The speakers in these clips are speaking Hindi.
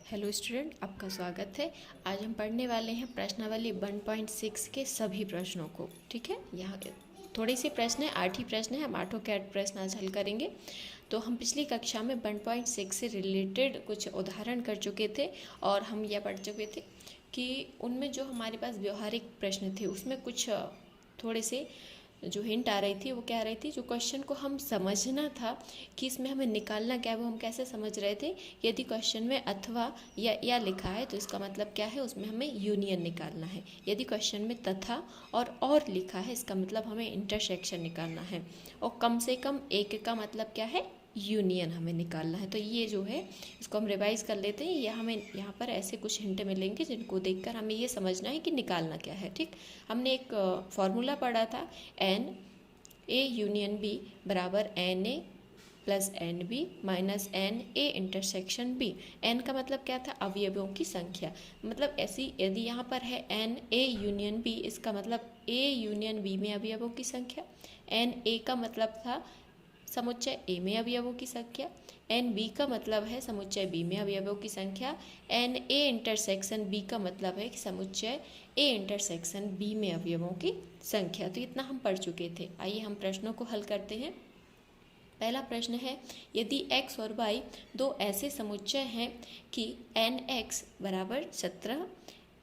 हेलो स्टूडेंट, आपका स्वागत है। आज हम पढ़ने वाले हैं प्रश्नावली 1.6 के सभी प्रश्नों को। ठीक है, यहाँ थोड़े से प्रश्न हैं, 8 ही प्रश्न हैं। हम 8 के 8 प्रश्न आज हल करेंगे। तो हम पिछली कक्षा में 1.6 से रिलेटेड कुछ उदाहरण कर चुके थे और हम यह पढ़ चुके थे कि उनमें जो हमारे पास व्यवहारिक प्रश्न थे उसमें कुछ थोड़े से जो हिंट आ रही थी वो क्या आ रही थी, जो क्वेश्चन को हम समझना था कि इसमें हमें निकालना क्या है, वो हम कैसे समझ रहे थे। यदि क्वेश्चन में अथवा या लिखा है तो इसका मतलब क्या है, उसमें हमें यूनियन निकालना है। यदि क्वेश्चन में तथा और लिखा है, इसका मतलब हमें इंटरसेक्शन निकालना है। और कम से कम एक का मतलब क्या है, यूनियन हमें निकालना है। तो ये जो है इसको हम रिवाइज कर लेते हैं। ये हमें यहाँ पर ऐसे कुछ हिंट मिलेंगे जिनको देखकर हमें ये समझना है कि निकालना क्या है। ठीक, हमने एक फॉर्मूला पढ़ा था, एन ए यूनियन बी बराबर n A plus n B minus n A intersection B. N का मतलब क्या था, अवयवों की संख्या। मतलब ऐसी यदि यहाँ पर है एन ए यूनियन बी, इसका मतलब ए यूनियन बी में अवयवों की संख्या। एन ए का मतलब था समुच्चय ए में अवयवों की संख्या। एन बी का मतलब है समुच्चय बी में अवयवों की संख्या। एन ए इंटरसेक्शन बी का मतलब है कि समुच्चय ए इंटरसेक्शन बी में अवयवों की संख्या। तो इतना हम पढ़ चुके थे। आइए हम प्रश्नों को हल करते हैं। पहला प्रश्न है, यदि x और y दो ऐसे समुच्चय हैं कि एन एक्स बराबर 17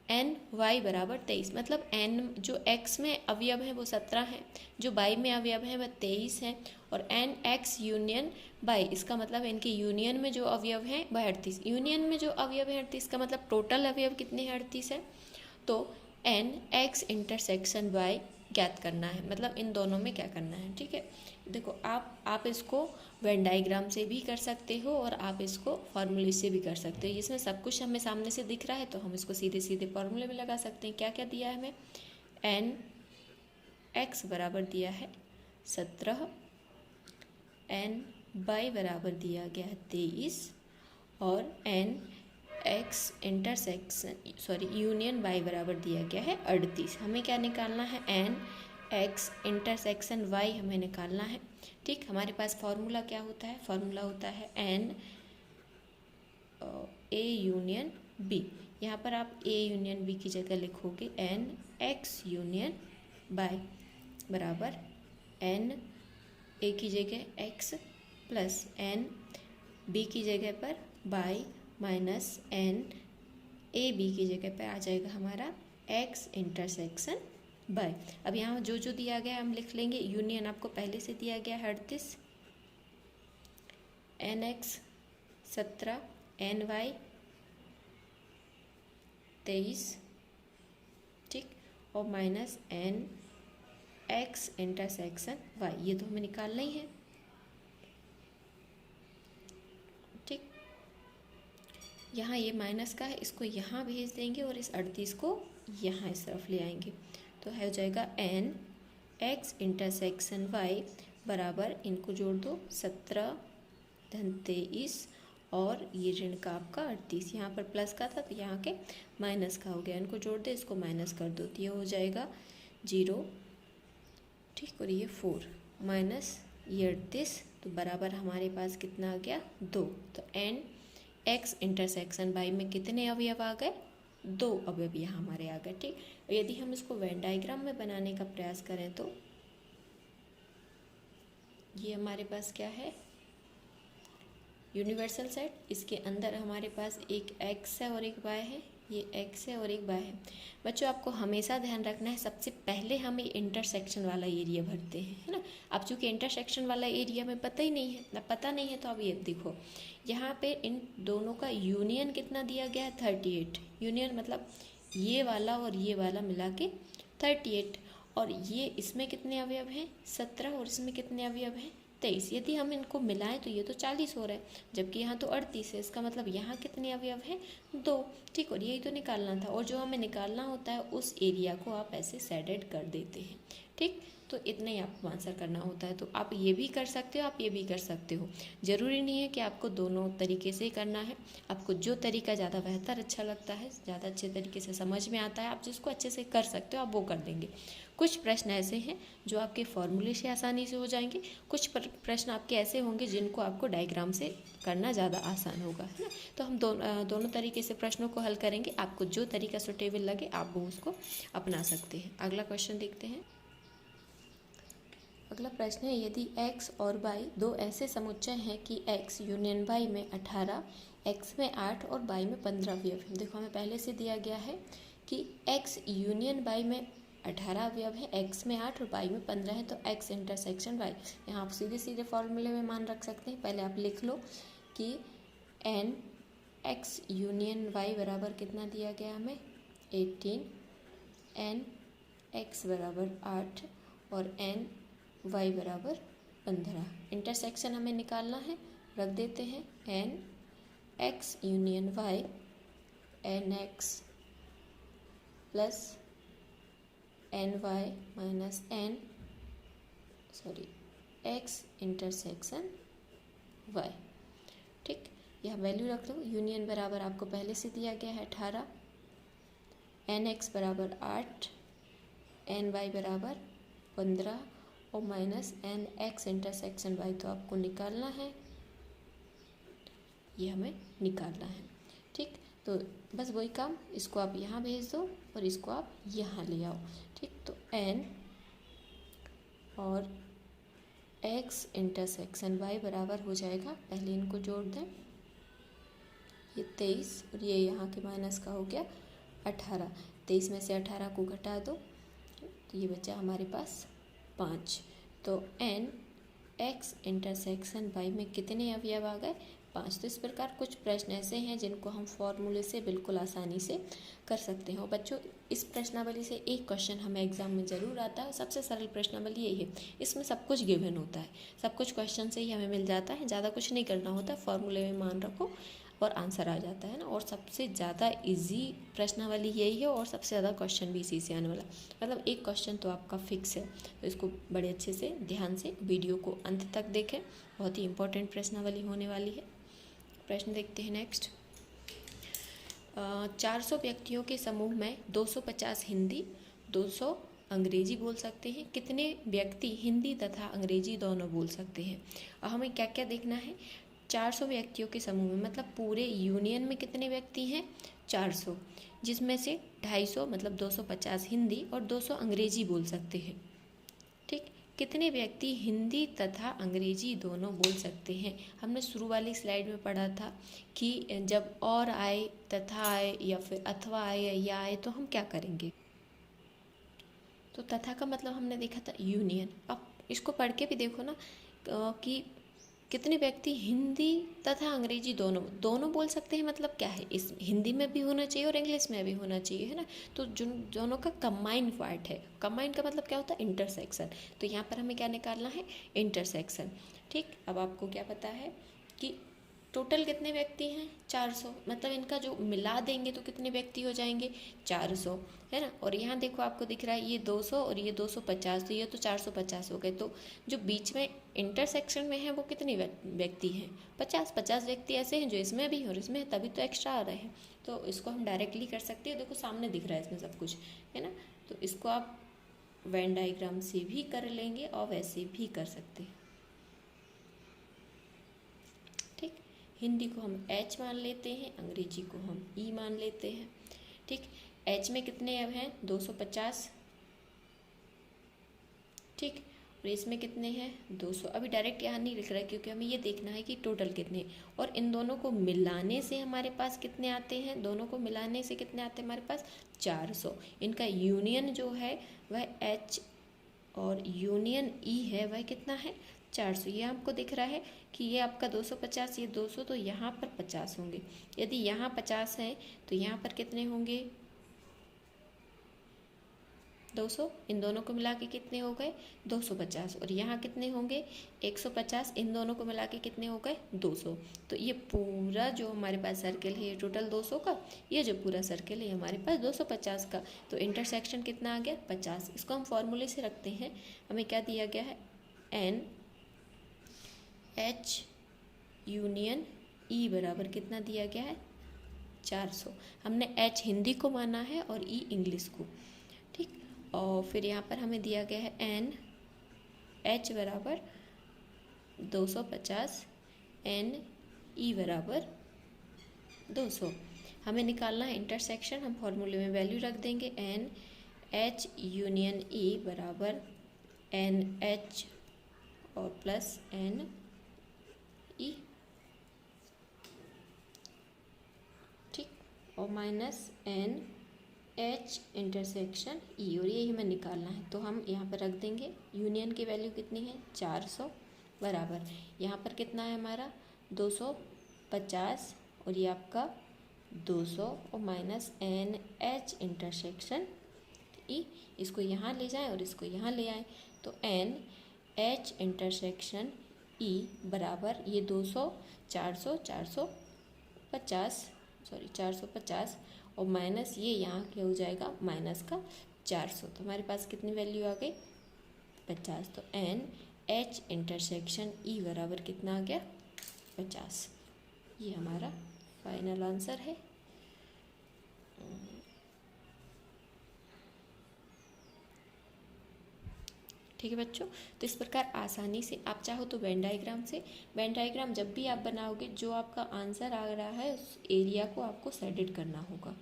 एन वाई बराबर 23, मतलब एन जो x में अवयव है वो 17 है, जो y में अवयव है वह 23 है, और एन एक्स यूनियन y, इसका मतलब इनके यूनियन में जो अवयव हैं वह 38। यूनियन में जो अवयव है 38 का मतलब टोटल अवयव कितने हैं, 38 है। तो एन एक्स इंटरसेक्शन y ज्ञात करना है, मतलब इन दोनों में क्या करना है। ठीक है, देखो आप इसको वेन डायग्राम से भी कर सकते हो और आप इसको फॉर्मूले से भी कर सकते हो। इसमें सब कुछ हमें सामने से दिख रहा है तो हम इसको सीधे सीधे फॉर्मूले में लगा सकते हैं। क्या क्या दिया है हमें, एन एक्स बराबर दिया है 17, एन वाई बराबर दिया गया है 23, और एन एक्स यूनियन वाई बराबर दिया गया है 38। हमें क्या निकालना है, एन एक्स इंटरसेक्शन वाई हमें निकालना है। ठीक, हमारे पास फॉर्मूला क्या होता है, फॉर्मूला होता है एन ए यूनियन बी। यहाँ पर आप ए यूनियन बी की जगह लिखोगे एन एक्स यूनियन वाई बराबर एन ए की जगह एक्स प्लस एन बी की जगह पर Y minus n A B की जगह पर आ जाएगा हमारा एक्स इंटरसेक्शन वाई। अब यहाँ जो जो दिया गया हम लिख लेंगे। यूनियन आपको पहले से दिया गया है 38, एन एक्स 17, एन वाई 23, ठीक, और minus n X intersection Y. ये तो हमें निकालना ही है। ठीक, यहाँ ये माइनस का है, इसको यहाँ भेज देंगे और इस 38 को यहाँ इस तरफ ले आएंगे। तो हो जाएगा एन एक्स इंटरसेक्शन वाई बराबर, इनको जोड़ दो 17 धन 23 और ये ऋण का आपका 38। यहाँ पर प्लस का था तो यहाँ के माइनस का हो गया। इनको जोड़ दे, इसको माइनस कर दो तो ये हो जाएगा 0। ठीक, और ये 4 माइनस ये 38, तो बराबर हमारे पास कितना आ गया, 2। तो एन एक्स इंटरसेक्शन वाई में कितने अवयव आ गए, 2 अवयव यहाँ हमारे आ गए। ठीक, यदि हम इसको वेन डायग्राम में बनाने का प्रयास करें तो ये हमारे पास क्या है, यूनिवर्सल सेट। इसके अंदर हमारे पास एक एक्स है और एक वाई है, ये एक्स है और एक वाई है। बच्चों आपको हमेशा ध्यान रखना है, सबसे पहले हम इंटरसेक्शन वाला एरिया भरते हैं, है ना। अब चूँकि इंटरसेक्शन वाला एरिया में पता ही नहीं है, ना पता नहीं है, तो अब ये देखो यहाँ पे इन दोनों का यूनियन कितना दिया गया है, 38। यूनियन मतलब ये वाला और ये वाला मिला के 38, और ये इसमें कितने अवयव हैं, 17, और इसमें कितने अवयव हैं, 23। यदि हम इनको मिलाएं तो ये तो 40 हो रहा है, जबकि यहाँ तो 38 है। इसका मतलब यहाँ कितने अवयव हैं, 2। ठीक, और यही तो निकालना था। और जो हमें निकालना होता है उस एरिया को आप ऐसे शेडेड कर देते हैं। ठीक, तो इतना ही आपको आंसर करना होता है। तो आप ये भी कर सकते हो, आप ये भी कर सकते हो, ज़रूरी नहीं है कि आपको दोनों तरीके से ही करना है। आपको जो तरीका ज़्यादा बेहतर अच्छा लगता है, ज़्यादा अच्छे तरीके से समझ में आता है, आप जिसको अच्छे से कर सकते हो आप वो कर देंगे। कुछ प्रश्न ऐसे हैं जो आपके फॉर्मूले से आसानी से हो जाएंगे, कुछ प्रश्न आपके ऐसे होंगे जिनको आपको डायग्राम से करना ज़्यादा आसान होगा, है ना। तो हम दोनों तरीके से प्रश्नों को हल करेंगे, आपको जो तरीका सुटेबल लगे आप वो उसको अपना सकते हैं। अगला क्वेश्चन देखते हैं। अगला प्रश्न है, यदि x और y दो ऐसे समुच्चय हैं कि x यूनियन y में 18, x में 8 और y में 15 अवयव हैं। देखो हमें पहले से दिया गया है कि x यूनियन y में 18 अवयव है, x में 8 और y में 15 है, तो x इंटरसेक्शन y। यहाँ आप सीधे सीधे फॉर्मूले में मान रख सकते हैं। पहले आप लिख लो कि n x यूनियन y बराबर कितना दिया गया हमें 18, n x बराबर 8 और n y बराबर 15। इंटरसेक्शन हमें निकालना है, रख देते हैं n x union y n x plus n y minus x intersection y। ठीक, यह वैल्यू रख लो। यूनियन बराबर आपको पहले से दिया गया है 18, n x बराबर 8, n y बराबर 15 और minus n X intersection Y, तो आपको निकालना है, ये हमें निकालना है। ठीक, तो बस वही काम, इसको आप यहाँ भेज दो और इसको आप यहाँ ले आओ। ठीक, तो एन और एक्स इंटरसेक्शन वाई बराबर हो जाएगा, पहले इनको जोड़ दें, ये 23 और ये यहाँ के माइनस का हो गया 18। 23 में से 18 को घटा दो तो ये बचा हमारे पास 5। तो n x इंटरसेक्शन y में कितने अवयव आ गए 5। तो इस प्रकार कुछ प्रश्न ऐसे हैं जिनको हम फॉर्मूले से बिल्कुल आसानी से कर सकते हैं। और बच्चों, इस प्रश्नावली से एक क्वेश्चन हमें एग्जाम में ज़रूर आता है, सबसे सरल प्रश्नावली यही है। इसमें सब कुछ गिवन होता है, सब कुछ क्वेश्चन से ही हमें मिल जाता है, ज़्यादा कुछ नहीं करना होता, फॉर्मूले में मान रखो और आंसर आ जाता है ना। और सबसे ज़्यादा इजी प्रश्नावली यही है और सबसे ज़्यादा क्वेश्चन भी इसी से आने वाला, मतलब एक क्वेश्चन तो आपका फिक्स है। तो इसको बड़े अच्छे से ध्यान से वीडियो को अंत तक देखें, बहुत ही इंपॉर्टेंट प्रश्नावली होने वाली है। प्रश्न देखते हैं नेक्स्ट। 400 व्यक्तियों के समूह में 250 हिंदी 200 अंग्रेजी बोल सकते हैं। कितने व्यक्ति हिंदी तथा अंग्रेजी दोनों बोल सकते हैं। और हमें क्या क्या देखना है, 400 व्यक्तियों के समूह में मतलब पूरे यूनियन में कितने व्यक्ति हैं 400, जिसमें से 250 मतलब 250 हिंदी और 200 अंग्रेजी बोल सकते हैं। ठीक, कितने व्यक्ति हिंदी तथा अंग्रेजी दोनों बोल सकते हैं। हमने शुरू वाली स्लाइड में पढ़ा था कि जब और आए, तथा आए या फिर अथवा आए या आए तो हम क्या करेंगे। तो तथा का मतलब हमने देखा था यूनियन। अब इसको पढ़ के भी देखो ना कि कितने व्यक्ति हिंदी तथा अंग्रेजी दोनों बोल सकते हैं, मतलब क्या है, इस हिंदी में भी होना चाहिए और इंग्लिश में भी होना चाहिए, है ना। तो जो दोनों का कंबाइंड पार्ट है, कंबाइंड का मतलब क्या होता है इंटरसेक्शन। तो यहाँ पर हमें क्या निकालना है इंटरसेक्शन। ठीक, अब आपको क्या पता है कि टोटल कितने व्यक्ति हैं 400, मतलब इनका जो मिला देंगे तो कितने व्यक्ति हो जाएंगे 400, है ना। और यहाँ देखो आपको दिख रहा है ये 200 और ये 250, तो ये तो 450 हो गए। तो जो बीच में इंटरसेक्शन में है वो कितने व्यक्ति हैं 50 व्यक्ति ऐसे हैं जो इसमें भी और इसमें, तभी तो एक्स्ट्रा आ रहे हैं। तो इसको हम डायरेक्टली कर सकते हैं, देखो सामने दिख रहा है इसमें सब कुछ, है ना। तो इसको आप वेन डायग्राम से भी कर लेंगे और वैसे भी कर सकते हैं। हिंदी को हम H मान लेते हैं, अंग्रेजी को हम E मान लेते हैं। ठीक, H में कितने अब हैं 250। ठीक, और इसमें कितने हैं 200। अभी डायरेक्ट यहाँ नहीं लिख रहा है क्योंकि हमें ये देखना है कि टोटल कितने, और इन दोनों को मिलाने से हमारे पास कितने आते हैं, दोनों को मिलाने से कितने आते हैं हमारे पास 400। इनका यूनियन जो है वह H और यूनियन E है वह कितना है 400। ये आपको दिख रहा है कि ये आपका 250, ये 200, तो यहाँ पर 50 होंगे। यदि यहाँ 50 हैं तो यहाँ पर कितने होंगे 200, इन दोनों को मिला के कितने हो गए 250, और यहाँ कितने होंगे 150, इन दोनों को मिला के कितने हो गए 200। तो ये पूरा जो हमारे पास सर्किल है ये टोटल 200 का, ये जो पूरा सर्किल है हमारे पास 250 का। तो इंटरसेक्शन कितना आ गया 50। इसको हम फॉर्मूले से रखते हैं, हमें क्या दिया गया है एन एच यूनियन ई बराबर कितना दिया गया है 400। हमने एच हिंदी को माना है और ई इंग्लिश को, ठीक। और फिर यहाँ पर हमें दिया गया है एन एच बराबर 250, एन ई बराबर 200। हमें निकालना है इंटरसेक्शन, हम फॉर्मूले में वैल्यू रख देंगे एन एच यूनियन ई बराबर एन एच और प्लस एन ई, ठीक, और minus n H intersection E, और यही हमें निकालना है। तो हम यहाँ पर रख देंगे यूनियन की वैल्यू कितनी है 400 बराबर यहाँ पर कितना है हमारा 250, और ये आपका 200 और minus n H intersection E. इसको यहाँ ले जाएं और इसको यहाँ ले आएं, तो एन एच इंटरसेक्शन ई बराबर ये 200 400 450 और माइनस ये यहाँ क्या हो जाएगा माइनस का 400। तो हमारे पास कितनी वैल्यू आ गई 50। तो एन एच इंटरसेक्शन ई बराबर कितना आ गया 50। ये हमारा फाइनल आंसर है। ठीक है बच्चों, तो इस प्रकार आसानी से आप चाहो तो वेन डायग्राम जब भी आप बनाओगे जो आपका आंसर आ रहा है उस एरिया को आपको सेडेड करना होगा,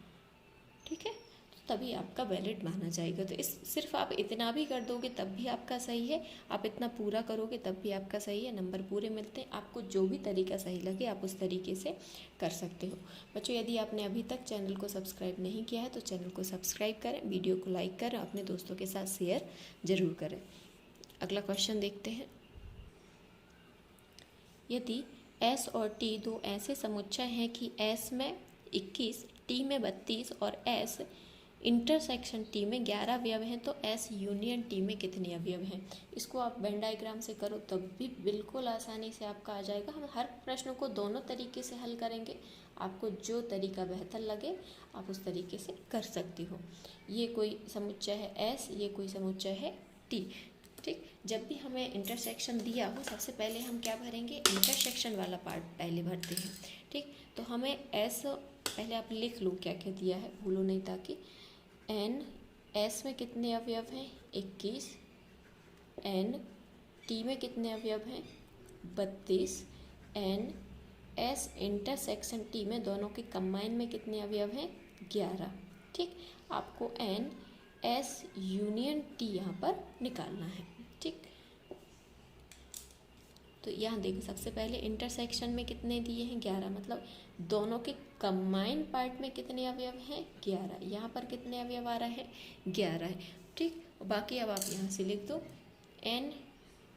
ठीक है, तो तभी आपका वैलिड माना जाएगा। तो इस सिर्फ आप इतना भी कर दोगे तब भी आपका सही है, आप इतना पूरा करोगे तब भी आपका सही है, नंबर पूरे मिलते हैं। आपको जो भी तरीका सही लगे आप उस तरीके से कर सकते हो। बच्चों यदि आपने अभी तक चैनल को सब्सक्राइब नहीं किया है तो चैनल को सब्सक्राइब करें, वीडियो को लाइक करें, अपने दोस्तों के साथ शेयर ज़रूर करें। अगला क्वेश्चन देखते हैं। यदि S और T दो ऐसे समुच्चय हैं कि S में 21, T में 32 और S इंटरसेक्शन T में 11 अवयव हैं, तो S यूनियन T में कितने अवयव हैं। इसको आप वेन डायग्राम से करो तब भी बिल्कुल आसानी से आपका आ जाएगा। हम हर प्रश्न को दोनों तरीके से हल करेंगे, आपको जो तरीका बेहतर लगे आप उस तरीके से कर सकते हो। ये कोई समुच्चय है S, ये कोई समुच्चय है T, ठीक। जब भी हमें इंटरसेक्शन दिया हो सबसे पहले हम क्या भरेंगे इंटरसेक्शन वाला पार्ट पहले भरते हैं, ठीक। तो हमें एस पहले आप लिख लो क्या क्या दिया है, भूलो नहीं, ताकि एन एस में कितने अवयव हैं 21, एन टी में कितने अवयव हैं 32, एन एस इंटरसेक्शन टी में दोनों के कंबाइन में कितने अवयव हैं 11, ठीक। आपको एन एस यूनियन टी यहाँ पर निकालना है, ठीक। तो यहाँ देखो सबसे पहले इंटरसेक्शन में कितने दिए हैं 11, मतलब दोनों के कंबाइंड पार्ट में कितने अवयव हैं 11, यहाँ पर कितने अवयव आ रहा है 11 है, ठीक। बाकी अब आप यहाँ से लिख दो एन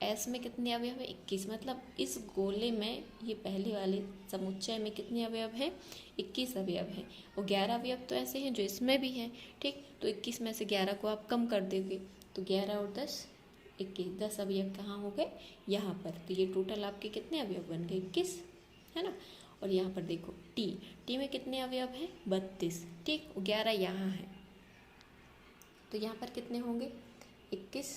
एस में कितने अवयव है 21, मतलब इस गोले में ये पहले वाले समुच्चय में कितने अवयव हैं 21 अवयव हैं, और 11 अवयव तो ऐसे हैं जो इसमें भी हैं, ठीक। तो 21 में से 11 को आप कम कर दोगे तो 11 और 10 21, 10 अवयव कहाँ हो गए यहाँ पर। तो ये टोटल आपके कितने अवयव बन गए 21, है ना। और यहाँ पर देखो टी में कितने अवयव हैं 32, ठीक, 11 यहाँ है, तो यहाँ पर कितने होंगे 21,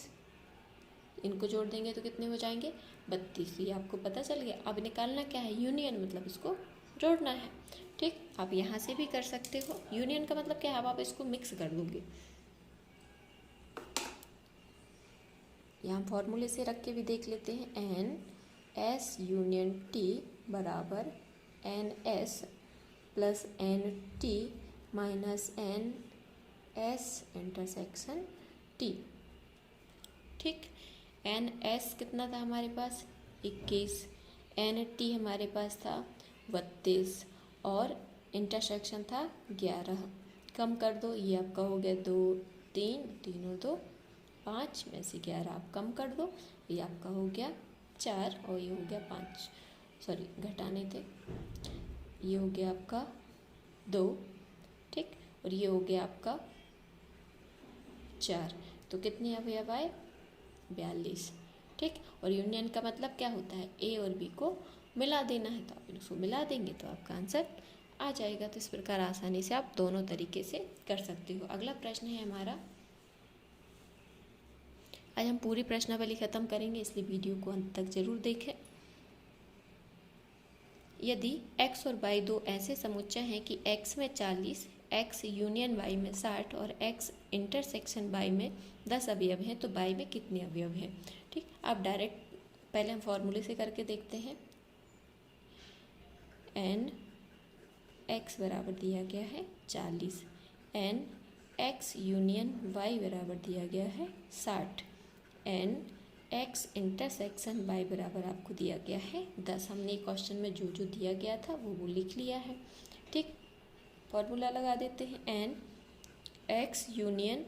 इनको जोड़ देंगे तो कितने हो जाएंगे 32। ये आपको पता चल गया। अब निकालना क्या है यूनियन, मतलब इसको जोड़ना है, ठीक। आप यहाँ से भी कर सकते हो, यूनियन का मतलब क्या है, अब आप इसको मिक्स कर दोगे। यहाँ फॉर्मूले से रख के भी देख लेते हैं, एन एस यूनियन टी बराबर n S plus n T minus n S intersection T, ठीक। एन एस कितना था हमारे पास 21, एन टी हमारे पास था 32 और इंटरसेक्शन था 11। कम कर दो, ये आपका हो गया 2 3 3 और 2 5 में से 11 आप कम कर दो, ये आपका हो गया 4 और ये हो गया 5, सॉरी घटाने थे, ये हो गया आपका 2, ठीक, और ये हो गया आपका 4। तो कितने अवयव आए? 42। ठीक, और यूनियन का मतलब क्या होता है? ए और बी को मिला देना है, तो आप इसको मिला देंगे तो आपका आंसर आ जाएगा। तो इस प्रकार आसानी से आप दोनों तरीके से कर सकते हो। अगला प्रश्न है हमारा, आज हम पूरी प्रश्नावली खत्म करेंगे, इसलिए वीडियो को अंत तक जरूर देखें। यदि x और y दो ऐसे समुच्चय हैं कि x में 40, x यूनियन y में 60 और x इंटरसेक्शन y में 10 अवयव हैं, तो y में कितने अवयव हैं? ठीक, आप डायरेक्ट पहले हम फॉर्मूले से करके देखते हैं। n x बराबर दिया गया है 40, n x यूनियन y बराबर दिया गया है 60, n x इंटरसेक्शन y बराबर आपको दिया गया है 10। हमने क्वेश्चन में जो जो दिया गया था वो लिख लिया है। ठीक, फॉर्मूला लगा देते हैं। n x यूनियन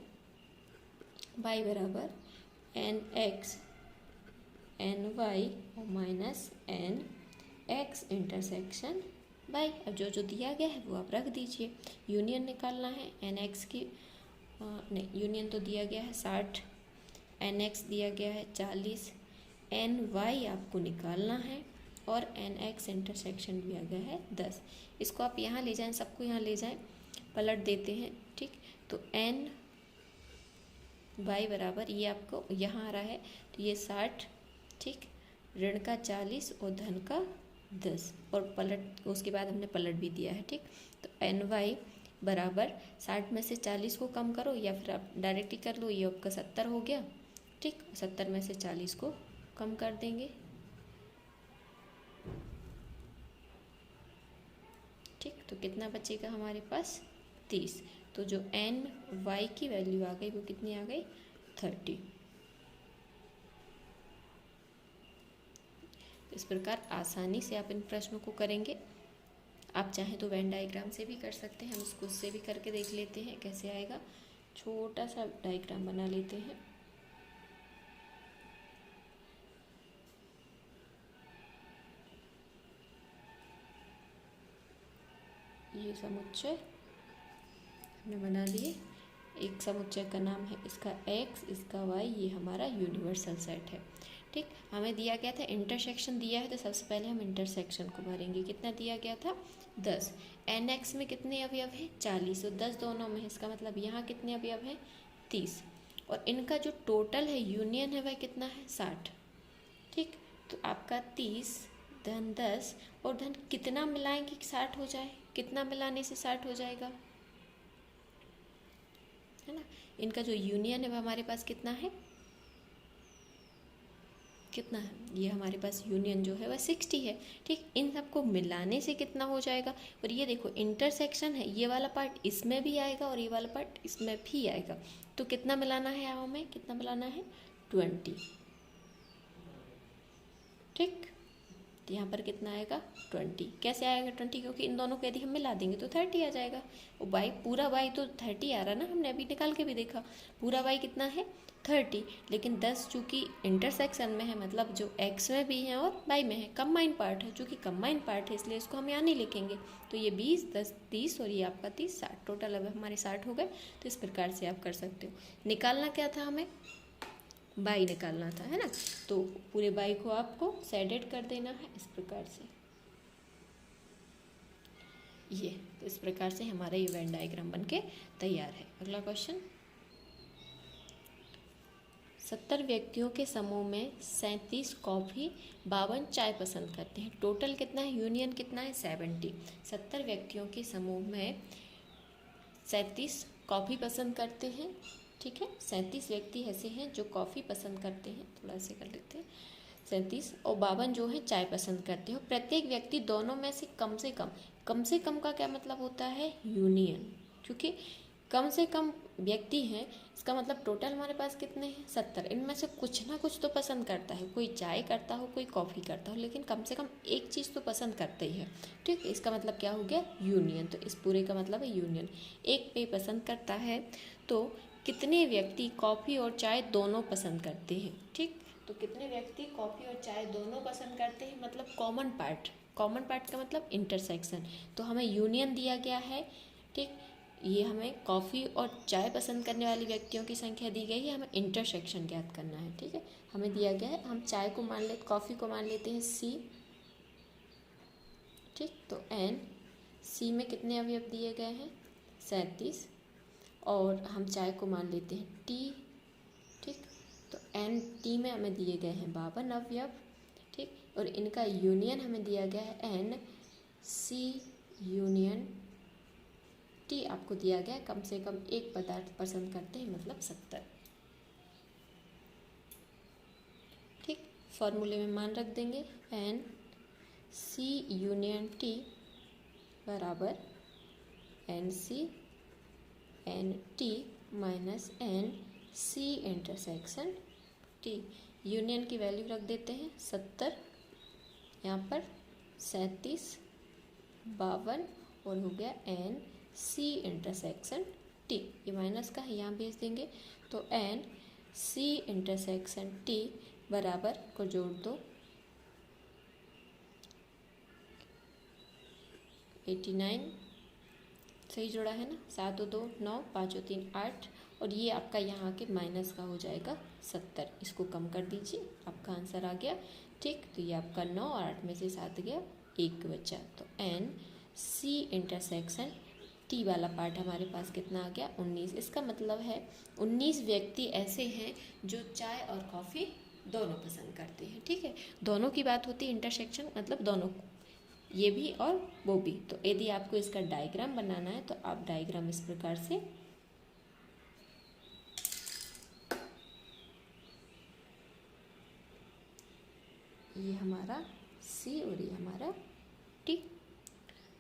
y बराबर n x n y minus n x intersection y। अब जो जो दिया गया है वो आप रख दीजिए। यूनियन निकालना है, n x की नहीं, यूनियन तो दिया गया है 60, एन एक्स दिया गया है 40, एन वाई आपको निकालना है और एन एक्स इंटरसेक्शन दिया गया है 10। इसको आप यहाँ ले जाएं, सबको यहाँ ले जाएं, पलट देते हैं। ठीक, तो एन वाई बराबर ये आपको यहाँ आ रहा है, तो ये 60, ठीक, ऋण का 40 और धन का 10, और पलट उसके बाद हमने पलट भी दिया है। ठीक, तो एन वाई बराबर 60 में से 40 को कम करो, या फिर आप डायरेक्ट ही कर लो, ये आपका 70 हो गया। ठीक, 70 में से 40 को कम कर देंगे। ठीक, तो कितना बचेगा हमारे पास? 30। तो जो एन वाई की वैल्यू आ गई वो कितनी आ गई? 30। इस प्रकार आसानी से आप इन प्रश्नों को करेंगे। आप चाहें तो वेन डायग्राम से भी कर सकते हैं, हम इसको उससे भी करके देख लेते हैं कैसे आएगा। छोटा सा डायग्राम बना लेते हैं। ये समुच्चय हमने बना लिए। एक समुच्चय का नाम है इसका x, इसका y, ये हमारा यूनिवर्सल सेट है। ठीक, हमें दिया गया था इंटरसेक्शन दिया है, तो सबसे पहले हम इंटरसेक्शन को भरेंगे। कितना दिया गया था? 10। एन एक्स में कितने अवयव हैं? 40, और 10 दोनों में है, इसका मतलब यहाँ कितने अवयव हैं? 30, और इनका जो टोटल है यूनियन है वह कितना है? 60। ठीक, तो आपका 30 धन 10 और धन कितना मिलाएंगे कि 60 हो जाए? कितना मिलाने से 60 हो जाएगा, है ना? इनका जो यूनियन है वह हमारे पास कितना है? कितना है? ये हमारे पास यूनियन जो है वह 60 है। ठीक, इन सबको मिलाने से कितना हो जाएगा? और ये देखो इंटरसेक्शन है, ये वाला पार्ट इसमें भी आएगा और ये वाला पार्ट इसमें भी आएगा। तो कितना मिलाना है हमें? कितना मिलाना है? 20। ठीक, तो यहाँ पर कितना आएगा? 20। कैसे आएगा 20? क्योंकि इन दोनों को यदि हम मिला देंगे तो 30 आ जाएगा। और बाई पूरा बाई तो 30 आ रहा ना, हमने अभी निकाल के भी देखा। पूरा बाई कितना है? 30, लेकिन 10 चूँकि इंटरसेक्शन में है, मतलब जो x में भी है और y में है, कंबाइन पार्ट है। चूँकि कंबाइन पार्ट है इसलिए इसको हम यहाँ नहीं लिखेंगे। तो ये 20, 10, 30 और ये आपका 30, 60, टोटल अब हमारे 60 हो गए। तो इस प्रकार से आप कर सकते हो। निकालना क्या था हमें? बाई निकालना था, है ना? तो पूरे बाई को आपको सेडेड कर देना है इस प्रकार से। ये तो इस प्रकार से हमारा ये वेन डायग्राम बनके तैयार है। अगला क्वेश्चन, 70 व्यक्तियों के समूह में 37 कॉफ़ी, 52 चाय पसंद करते हैं। टोटल कितना है? यूनियन कितना है? 70। 70 व्यक्तियों के समूह में 37 कॉफ़ी पसंद करते हैं। ठीक है, 37 व्यक्ति ऐसे हैं जो कॉफ़ी पसंद करते हैं। थोड़ा ऐसे कर लेते हैं, 37, और 52 जो है चाय पसंद करते हैं। प्रत्येक व्यक्ति दोनों में से कम से कम का क्या मतलब होता है? यूनियन। क्योंकि कम से कम व्यक्ति हैं, इसका मतलब टोटल हमारे पास कितने हैं? 70। इनमें से कुछ ना कुछ तो पसंद करता है, कोई चाय करता हो, कोई कॉफ़ी करता हो, लेकिन कम से कम एक चीज़ तो पसंद करते ही है। ठीक, इसका मतलब क्या हो गया? यूनियन। तो इस पूरे का मतलब है यूनियन। एक पे पसंद करता है तो कितने व्यक्ति कॉफ़ी और चाय दोनों पसंद करते हैं? ठीक, तो कितने व्यक्ति कॉफ़ी और चाय दोनों पसंद करते हैं, मतलब कॉमन पार्ट का मतलब इंटरसेक्शन। तो हमें यूनियन दिया गया है। ठीक, ये हमें कॉफ़ी और चाय पसंद करने वाले व्यक्तियों की संख्या दी गई है, हमें इंटरसेक्शन ज्ञात करना है। ठीक है, हमें दिया गया है, हम चाय को मान लेते, कॉफ़ी को मान लेते हैं C। ठीक, तो N, C में कितने अवयव दिए गए हैं 37, और हम चाय को मान लेते हैं T। ठीक, तो N T में हमें दिए गए हैं 52 अवयव। ठीक, और इनका यूनियन हमें दिया गया है N C यूनियन T आपको दिया गया है, कम से कम एक पदार्थ पसंद करते हैं, मतलब 70। ठीक, फॉर्मूले में मान रख देंगे N C यूनियन T बराबर N C N T minus N C intersection T। Union की वैल्यू रख देते हैं 70, यहाँ पर 37, 52 और हो गया N C इंटरसेक्शन T। ये माइनस का है, यहाँ भेज देंगे, तो N C इंटरसेक्शन T बराबर को जोड़ दो 89, सही जोड़ा है ना, 7 और 2 9, 5 और 3 8, और ये आपका यहाँ के माइनस का हो जाएगा 70। इसको कम कर दीजिए, आपका आंसर आ गया। ठीक, तो ये आपका 9 और 8 में से 7 गया, 1 बचा, तो N C इंटरसेक्शन T वाला पार्ट हमारे पास कितना आ गया 19। इसका मतलब है 19 व्यक्ति ऐसे हैं जो चाय और कॉफ़ी दोनों पसंद करते हैं। ठीक है, दोनों की बात होती है, इंटरसेक्शन मतलब दोनों, ये भी और वो भी। तो यदि आपको इसका डायग्राम बनाना है तो आप डायग्राम इस प्रकार से, ये हमारा C और ये हमारा T।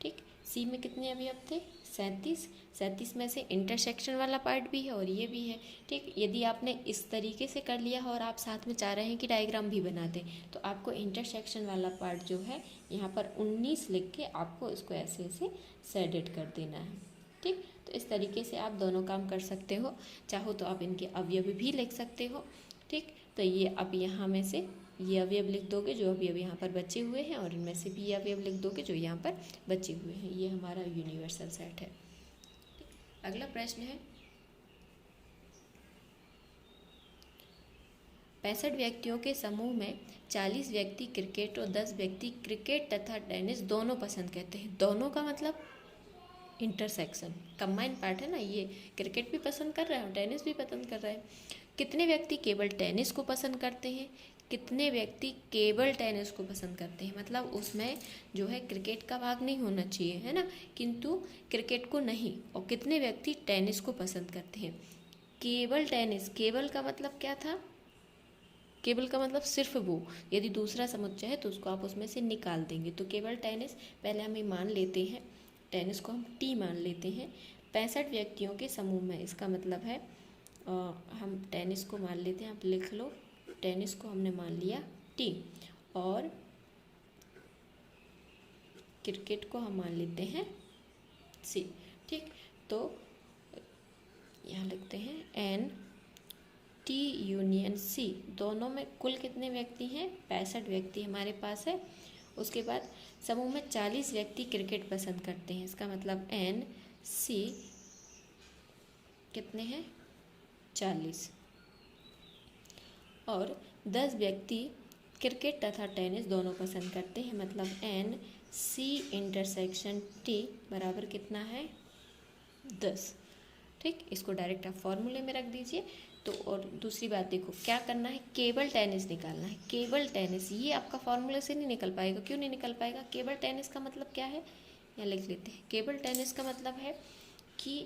ठीक, C में कितने अवयव थे 37, 37 में से इंटरसेक्शन वाला पार्ट भी है और ये भी है। ठीक, यदि आपने इस तरीके से कर लिया हो और आप साथ में चाह रहे हैं कि डायग्राम भी बना दें, तो आपको इंटरसेक्शन वाला पार्ट जो है यहाँ पर 19 लिख के आपको इसको ऐसे ऐसे शेडेड कर देना है। ठीक, तो इस तरीके से आप दोनों काम कर सकते हो, चाहो तो आप इनके अवयव भी लिख सकते हो। ठीक, तो ये अब यहाँ में से ये अवयव लिख दोगे जो अवयव यहाँ पर बचे हुए हैं, और इनमें से भी ये अवयव लिख दोगे जो यहाँ पर बचे हुए हैं। ये हमारा यूनिवर्सल सेट है। अगला प्रश्न है, 65 व्यक्तियों के समूह में 40 व्यक्ति क्रिकेट और 10 व्यक्ति क्रिकेट तथा टेनिस दोनों पसंद करते हैं। दोनों का मतलब इंटरसेक्शन, कंबाइन पार्ट है ना, ये क्रिकेट भी पसंद कर रहा है और टेनिस भी पसंद कर रहा है। कितने व्यक्ति केवल टेनिस को पसंद करते हैं, कितने व्यक्ति केवल टेनिस को पसंद करते हैं, मतलब उसमें जो है क्रिकेट का भाग नहीं होना चाहिए, है ना, किंतु क्रिकेट को नहीं, और कितने व्यक्ति टेनिस को पसंद करते हैं। केवल टेनिस, केवल का मतलब क्या था, केवल का मतलब सिर्फ वो, यदि दूसरा समुच्चय है तो उसको आप उसमें से निकाल देंगे। तो केवल टेनिस, पहले हम ये मान लेते हैं, टेनिस को हम T मान लेते हैं। 65 व्यक्तियों के समूह में, इसका मतलब है हम टेनिस को मान लेते हैं, आप लिख लो, टेनिस को हमने मान लिया T, और क्रिकेट को हम मान लेते हैं C। ठीक, तो यहाँ लिखते हैं N T यूनियन C, दोनों में कुल कितने व्यक्ति हैं 65 व्यक्ति हमारे पास है। उसके बाद समूह में 40 व्यक्ति क्रिकेट पसंद करते हैं, इसका मतलब N C कितने हैं 40, और 10 व्यक्ति क्रिकेट तथा टेनिस दोनों पसंद करते हैं, मतलब N C इंटरसेक्शन T बराबर कितना है 10। ठीक, इसको डायरेक्ट आप फॉर्मूले में रख दीजिए। तो और दूसरी बात देखो, क्या करना है, केवल टेनिस निकालना है। केवल टेनिस, ये आपका फॉर्मूले से नहीं निकल पाएगा। क्यों नहीं निकल पाएगा, केवल टेनिस का मतलब क्या है, यहाँ लिख लेते हैं। केवल टेनिस का मतलब है कि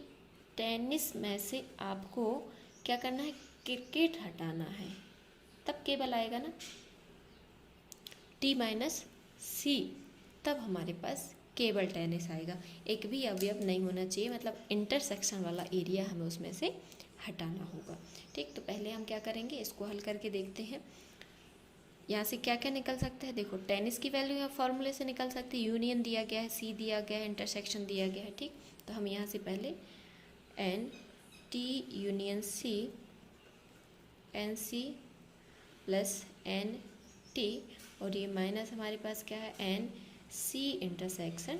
टेनिस में से आपको क्या करना है, क्रिकेट हटाना है, तब केवल आएगा ना, T माइनस C, तब हमारे पास केवल टेनिस आएगा। एक भी अवयव नहीं होना चाहिए, मतलब इंटरसेक्शन वाला एरिया हमें उसमें से हटाना होगा। ठीक, तो पहले हम क्या करेंगे, इसको हल करके देखते हैं। यहाँ से क्या क्या निकल सकता है, देखो टेनिस की वैल्यू यहाँ फॉर्मूले से निकल सकती है, यूनियन दिया गया है, C दिया गया है, इंटरसेक्शन दिया गया है। ठीक, तो हम यहाँ से पहले N T union C N C plus N T, और ये माइनस हमारे पास क्या है N C इंटरसेक्शन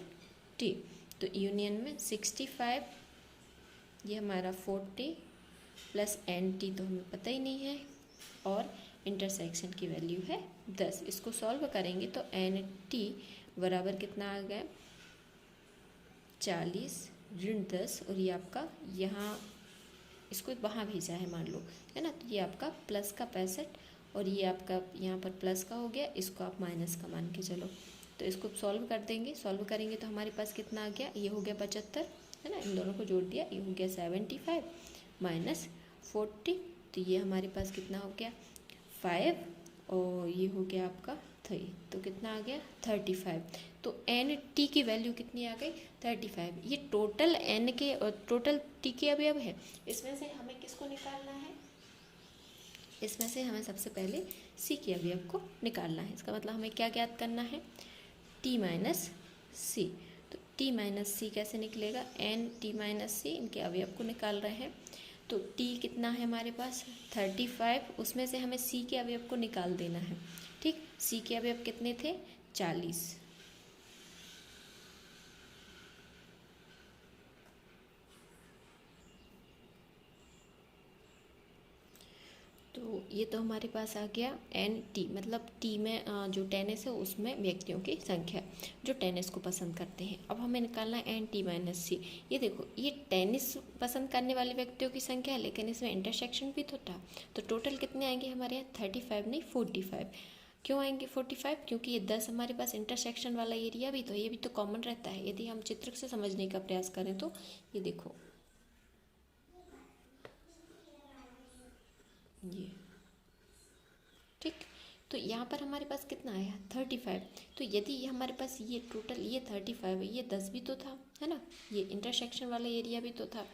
T। तो यूनियन में 65 ये हमारा 40 प्लस NT तो हमें पता ही नहीं है, और इंटरसेक्शन की वैल्यू है 10। इसको सॉल्व करेंगे तो NT बराबर कितना आ गया, 40 ऋण 10, और ये आपका यहाँ इसको वहाँ भेजा है मान लो, है ना, तो ये आपका प्लस का 65, और ये आपका यहाँ पर प्लस का हो गया, इसको आप माइनस का मान के चलो। तो इसको सॉल्व कर देंगे, सॉल्व करेंगे तो हमारे पास कितना आ गया, ये हो गया 75, है ना, इन दोनों को जोड़ दिया, ये हो गया 75 माइनस 40, तो ये हमारे पास कितना हो गया 5, और ये हो गया आपका 3, तो कितना आ गया 35। तो NT की वैल्यू कितनी आ गई 35। ये टोटल N के और टोटल T के अवयव है। इसमें से हमें किसको निकालना है, इसमें से हमें सबसे पहले C के अवयव को निकालना है। इसका मतलब हमें क्या ज्ञात करना है, T माइनस C। तो T माइनस C कैसे निकलेगा, NT माइनस C, इनके अवयव को निकाल रहे हैं। तो T कितना है हमारे पास 35, उसमें से हमें C के अवयव को निकाल देना है। ठीक, C के अवयव कितने थे 40, तो ये तो हमारे पास आ गया NT, मतलब T में जो टेनिस है उसमें व्यक्तियों की संख्या जो टेनिस को पसंद करते हैं। अब हमें निकालना है NT माइनस C। ये देखो, ये टेनिस पसंद करने वाले व्यक्तियों की संख्या है, लेकिन इसमें इंटरसेक्शन भी तो था, तो टोटल कितने आएंगे हमारे यहाँ 35 नहीं 45। क्यों आएंगे 45, क्योंकि ये 10 हमारे पास इंटरसेक्शन वाला एरिया भी तो, ये भी तो कॉमन रहता है। यदि हम चित्र से समझने का प्रयास करें तो ये देखो, ये ठीक, तो यहाँ पर हमारे पास कितना आया 35। तो यदि ये हमारे पास ये टोटल ये 35 है, ये 10 भी तो था, है ना, ये इंटरसेक्शन वाला एरिया भी तो था।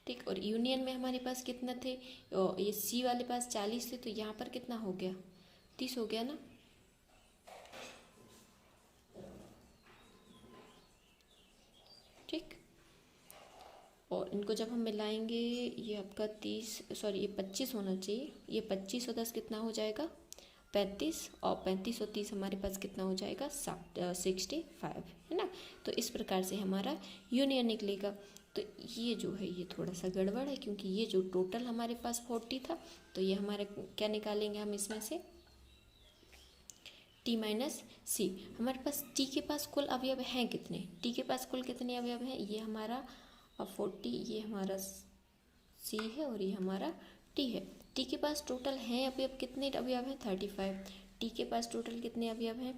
ठीक, और यूनियन में हमारे पास कितना थे, ये C वाले पास 40 थे, तो यहाँ पर कितना हो गया 30 हो गया ना। ठीक, और इनको जब हम मिलाएंगे, ये आपका ये 25 होना चाहिए, ये 25 और 10 कितना हो जाएगा 35, और 35 और 30 हमारे पास कितना हो जाएगा 65, है ना। तो इस प्रकार से हमारा यूनियन निकलेगा। तो ये जो है ये थोड़ा सा गड़बड़ है, क्योंकि ये जो टोटल हमारे पास 40 था, तो ये हमारे क्या निकालेंगे हम इसमें से T माइनस C। हमारे पास T के पास कुल अवयव हैं कितने, T के पास कुल कितने अवयव हैं, ये हमारा 40, ये हमारा C है, और ये हमारा T है। T के पास टोटल हैं अवयव कितने अवयव हैं 35। T के पास टोटल कितने अवयव हैं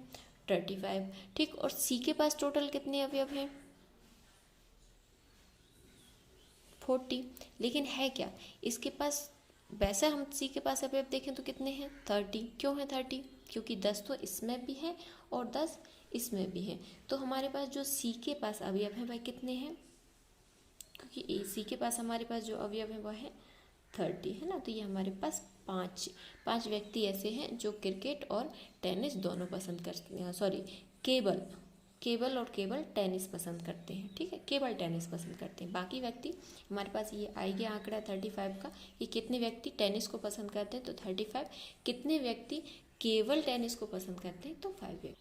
35। ठीक, और C के पास टोटल कितने अवयव हैं 40। लेकिन है क्या इसके पास, वैसे हम C के पास अवयव देखें तो कितने हैं 30। क्यों है 30, क्योंकि 10 तो इसमें भी है और 10 इसमें भी है। तो हमारे पास जो C के पास अवयव हैं वह कितने हैं, क्योंकि AC के पास हमारे पास जो अवयव है वह है 30, है ना। तो ये हमारे पास पाँच व्यक्ति ऐसे हैं जो क्रिकेट और टेनिस दोनों पसंद करते हैं, सॉरी केवल और केवल टेनिस पसंद करते हैं। ठीक है, केवल टेनिस पसंद करते हैं। बाकी व्यक्ति हमारे पास ये आ गया आंकड़ा 35 का, कि कितने व्यक्ति टेनिस को पसंद करते हैं तो 35, कितने व्यक्ति केवल टेनिस को पसंद करते हैं तो 5।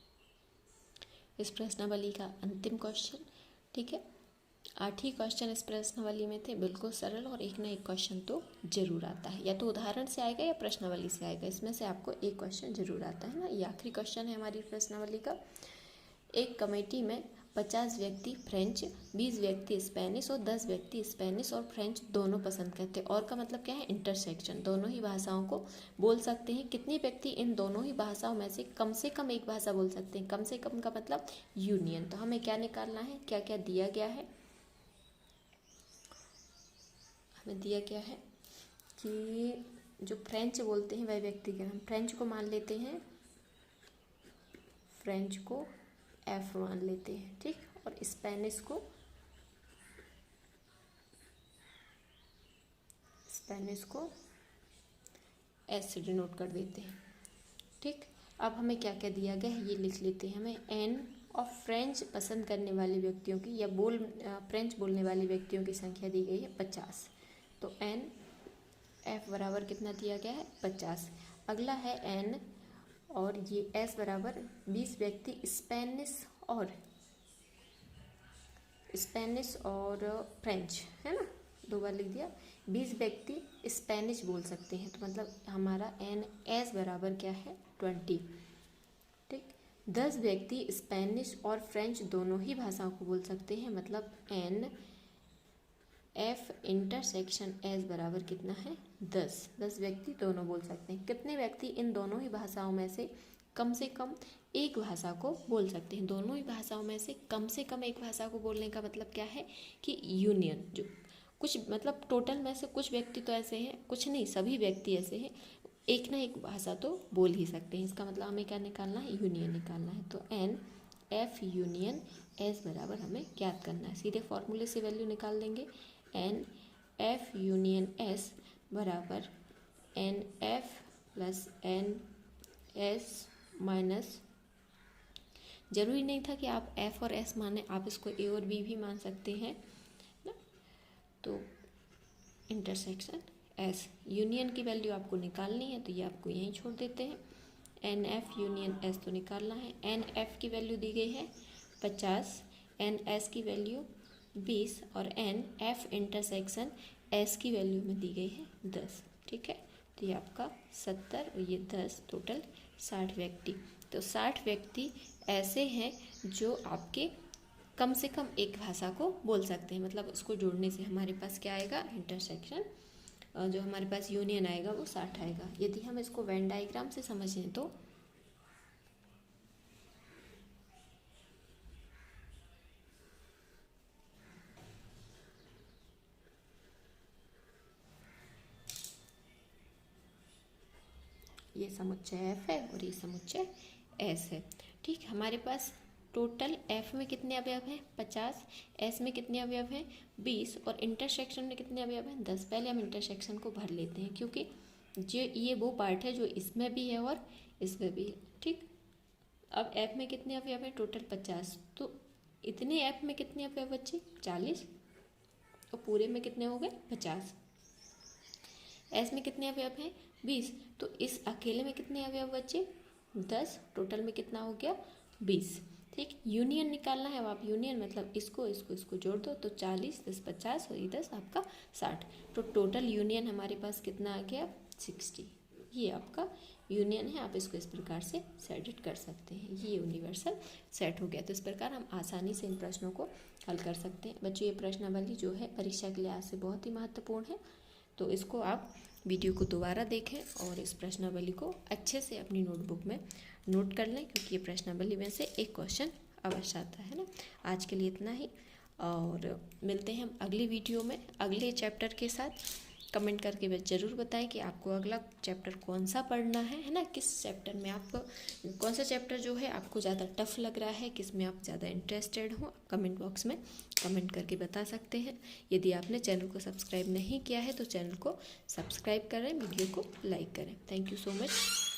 इस प्रश्नावली का अंतिम क्वेश्चन, ठीक है, 8 ही क्वेश्चन इस प्रश्नावली में थे, बिल्कुल सरल, और एक ना एक क्वेश्चन तो जरूर आता है, या तो उदाहरण से आएगा या प्रश्नावली से आएगा, इसमें से आपको एक क्वेश्चन जरूर आता है ना। ये आखिरी क्वेश्चन है हमारी प्रश्नावली का। एक कमेटी में 50 व्यक्ति फ्रेंच, 20 व्यक्ति स्पेनिश और 10 व्यक्ति स्पेनिश और फ्रेंच दोनों पसंद करते हैं। और का मतलब क्या है इंटरसेक्शन, दोनों ही भाषाओं को बोल सकते हैं। कितने व्यक्ति इन दोनों ही भाषाओं में से कम एक भाषा बोल सकते हैं, कम से कम का मतलब यूनियन। तो हमें क्या निकालना है, क्या क्या दिया गया है, हमें दिया गया है कि जो फ्रेंच बोलते हैं वह व्यक्ति के नाम, फ्रेंच को मान लेते हैं, फ्रेंच को F मान लेते हैं, ठीक, और स्पेनिश को S से डिनोट कर देते हैं। ठीक, अब हमें क्या क्या दिया गया है ये लिख लेते हैं। हमें N और फ्रेंच पसंद करने वाले व्यक्तियों की या फ्रेंच बोलने वाले व्यक्तियों की संख्या दी गई है 50। तो N F बराबर कितना दिया गया है 50। अगला है N और ये S बराबर 20 व्यक्ति स्पेनिश और फ्रेंच, है ना। 2 बार लिख दिया। 20 व्यक्ति स्पेनिश बोल सकते हैं, तो मतलब हमारा NS बराबर क्या है 20। ठीक, 10 व्यक्ति स्पेनिश और फ्रेंच दोनों ही भाषाओं को बोल सकते हैं, मतलब NF इंटरसेक्शन S बराबर कितना है 10। 10 व्यक्ति दोनों बोल सकते हैं। कितने व्यक्ति इन दोनों ही भाषाओं में से कम एक भाषा को बोल सकते हैं। दोनों ही भाषाओं में से कम एक भाषा को बोलने का मतलब क्या है कि यूनियन, जो कुछ मतलब टोटल में से कुछ व्यक्ति तो ऐसे हैं, कुछ नहीं सभी व्यक्ति ऐसे हैं, एक ना एक भाषा तो बोल ही सकते हैं। इसका मतलब हमें क्या निकालना है, यूनियन निकालना है। तो NF यूनियन S बराबर हमें ज्ञात करना है। सीधे फॉर्मूले से वैल्यू निकाल देंगे। NF यूनियन S बराबर NF प्लस NS माइनस, जरूरी नहीं था कि आप F और S माने, आप इसको A और B भी मान सकते हैं ना। तो इंटरसेक्शन S, यूनियन की वैल्यू आपको निकालनी है, तो ये आपको यहीं छोड़ देते हैं। NF यूनियन S तो निकालना है। NF की वैल्यू दी गई है 50, NS की वैल्यू 20 और NF इंटरसेक्शन S की वैल्यू में दी गई है 10। ठीक है, तो ये आपका 70 और ये 10, टोटल 60 व्यक्ति। तो 60 व्यक्ति ऐसे हैं जो आपके कम से कम एक भाषा को बोल सकते हैं। मतलब उसको जोड़ने से हमारे पास क्या आएगा, इंटरसेक्शन, जो हमारे पास यूनियन आएगा वो 60 आएगा। यदि हम इसको वेन डायग्राम से समझें तो ये समुच्चय F है और ये समुच्चय S है। ठीक, हमारे पास टोटल F में कितने अवयव हैं 50, S में कितने अवयव हैं 20 और इंटरसेक्शन में कितने अवयव हैं 10। पहले हम इंटरसेक्शन को भर लेते हैं, क्योंकि जो ये वो पार्ट है जो इसमें भी है और इसमें भी है। ठीक, अब F में कितने अवयव हैं टोटल 50, तो इतने F में कितने अवयव बचे 40 और पूरे में कितने हो गए 50। S में कितने अवयव हैं 20, तो इस अकेले में कितने अवयव बचे 10, टोटल में कितना हो गया 20। ठीक, यूनियन निकालना है। अब आप यूनियन मतलब इसको जोड़ दो, तो 40 10 50 और ये 10 आपका 60, तो टोटल यूनियन हमारे पास कितना आ गया 60। ये आपका यूनियन है। आप इसको इस प्रकार से सेट कर सकते हैं, ये यूनिवर्सल सेट हो गया। तो इस प्रकार हम आसानी से इन प्रश्नों को हल कर सकते हैं। बच्चों, ये प्रश्नावली जो है परीक्षा के लिहाज से बहुत ही महत्वपूर्ण है, तो इसको आप वीडियो को दोबारा देखें और इस प्रश्नावली को अच्छे से अपनी नोटबुक में नोट कर लें, क्योंकि ये प्रश्नावली में से एक क्वेश्चन अवश्य आता है ना। आज के लिए इतना ही, और मिलते हैं हम अगली वीडियो में अगले चैप्टर के साथ। कमेंट करके बस ज़रूर बताएं कि आपको अगला चैप्टर कौन सा पढ़ना है ना, किस चैप्टर में आप कौन सा चैप्टर जो है आपको ज़्यादा टफ लग रहा है, किस में आप ज़्यादा इंटरेस्टेड हो। कमेंट बॉक्स में कमेंट करके बता सकते हैं। यदि आपने चैनल को सब्सक्राइब नहीं किया है तो चैनल को सब्सक्राइब करें, वीडियो को लाइक करें। Thank you so much.